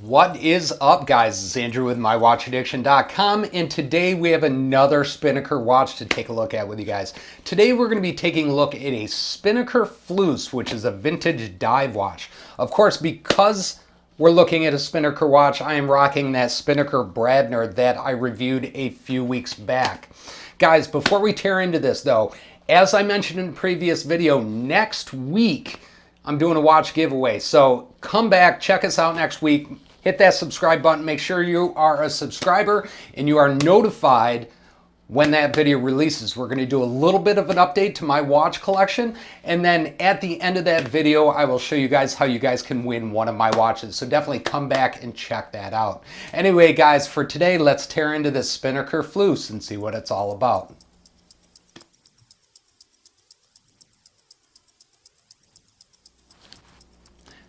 What is up, guys? It's Andrew with MyWatchAddiction.com, and today we have another Spinnaker watch to take a look at with you guys. Today we're going to be taking a look at a Spinnaker Fleuss, which is a vintage dive watch. Of course, because we're looking at a Spinnaker watch, I am rocking that Spinnaker Bradner that I reviewed a few weeks back. Guys, before we tear into this though, as I mentioned in the previous video, next week I'm doing a watch giveaway. So come back, check us out next week, hit that subscribe button, make sure you are a subscriber and you are notified when that video releases. We're going to do a little bit of an update to my watch collection, and then at the end of that video I will show you guys how you guys can win one of my watches. So definitely come back and check that out. Anyway guys, for today let's tear into this Spinnaker Fleuss and see what it's all about.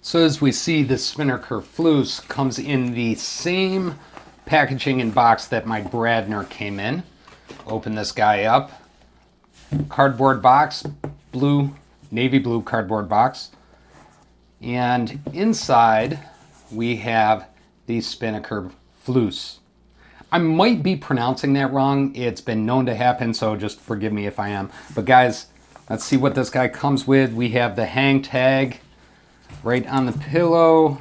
So as we see, the Spinnaker Fleuss comes in the same packaging and box that my Bradner came in. Open this guy up. Cardboard box, blue, navy blue cardboard box. And inside we have the Spinnaker Fleuss. I might be pronouncing that wrong. It's been known to happen, so just forgive me if I am. But guys, let's see what this guy comes with. We have the hang tag right on the pillow.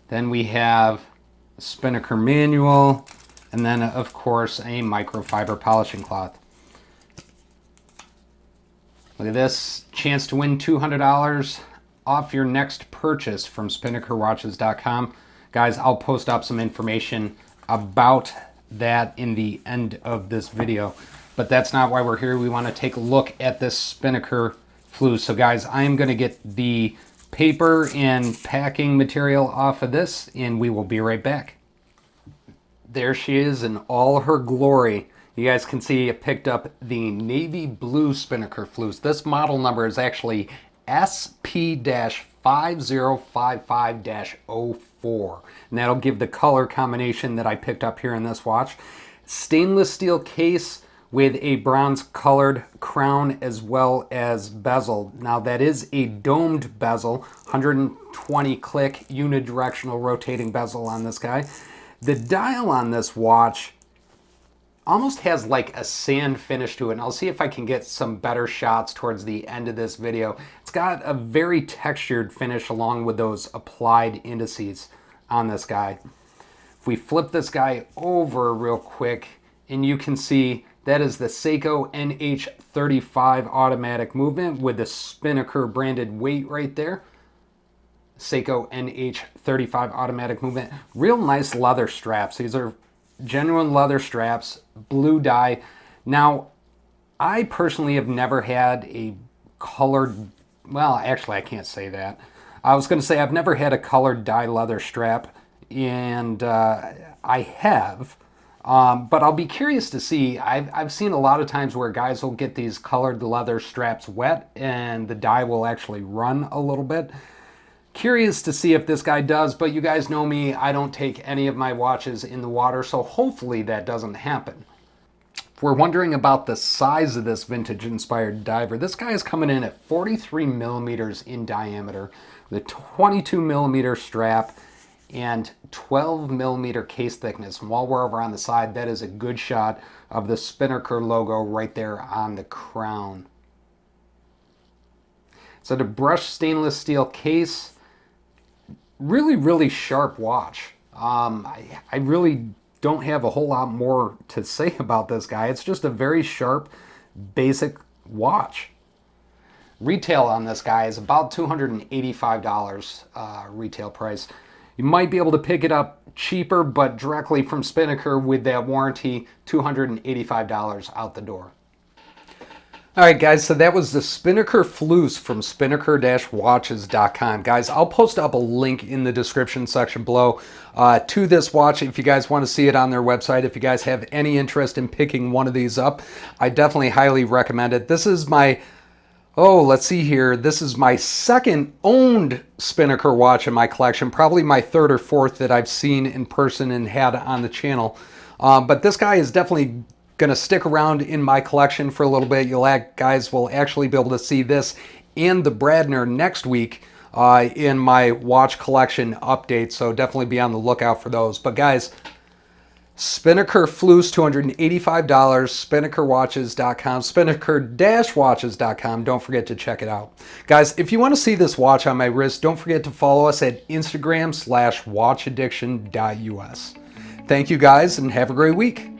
Then we have a Spinnaker manual, and then of course a microfiber polishing cloth. Look at this, chance to win $200 off your next purchase from spinnakerwatches.com. Guys, I'll post up some information about that in the end of this video, but that's not why we're here. We want to take a look at this Spinnaker Fleuss. So guys, I am going to get the paper and packing material off of this, and we will be right back. There she is in all her glory. You guys can see I picked up the navy blue Spinnaker Fleuss. This model number is actually SP-5055-04, and that'll give the color combination that I picked up here in this watch. Stainless steel case with a bronze colored crown as well as bezel. Now that is a domed bezel, 120 click unidirectional rotating bezel on this guy. The dial on this watch almost has like a sand finish to it, and I'll see if I can get some better shots towards the end of this video. It's got a very textured finish along with those applied indices on this guy. If we flip this guy over real quick, and you can see that is the Seiko NH35 automatic movement with the Spinnaker branded weight right there. Seiko NH35 automatic movement. Real nice leather straps. These are genuine leather straps, blue dye. Now, I personally have never had a colored, well, actually I can't say that. I was going to say I've never had a colored dye leather strap, and I have. But I'll be curious to see. I've seen a lot of times where guys will get these colored leather straps wet and the dye will actually run a little bit. Curious to see if this guy does, but you guys know me, I don't take any of my watches in the water, so hopefully that doesn't happen. If we're wondering about the size of this vintage inspired diver, this guy is coming in at 43 millimeters in diameter with a 22 millimeter strap and 12 millimeter case thickness. And while we're over on the side, that is a good shot of the Spinnaker logo right there on the crown. So the brushed stainless steel case, really sharp watch. I really don't have a whole lot more to say about this guy. It's just a very sharp, basic watch. Retail on this guy is about $285 retail price. You might be able to pick it up cheaper, but directly from Spinnaker with that warranty, $285 out the door. All right, guys, so that was the Spinnaker Fleuss from spinnaker-watches.com. Guys, I'll post up a link in the description section below to this watch if you guys want to see it on their website. If you guys have any interest in picking one of these up, I definitely highly recommend it. This is my let's see here. This is my second owned Spinnaker watch in my collection, probably my third or fourth that I've seen in person and had on the channel. But this guy is definitely going to stick around in my collection for a little bit. You guys will actually be able to see this and the Bradner next week in my watch collection updates, so definitely be on the lookout for those. But guys, Spinnaker Fleuss, $285, spinnakerwatches.com, spinnaker-watches.com. Don't forget to check it out. Guys, if you want to see this watch on my wrist, don't forget to follow us at Instagram /watchaddiction.us. Thank you guys, and have a great week.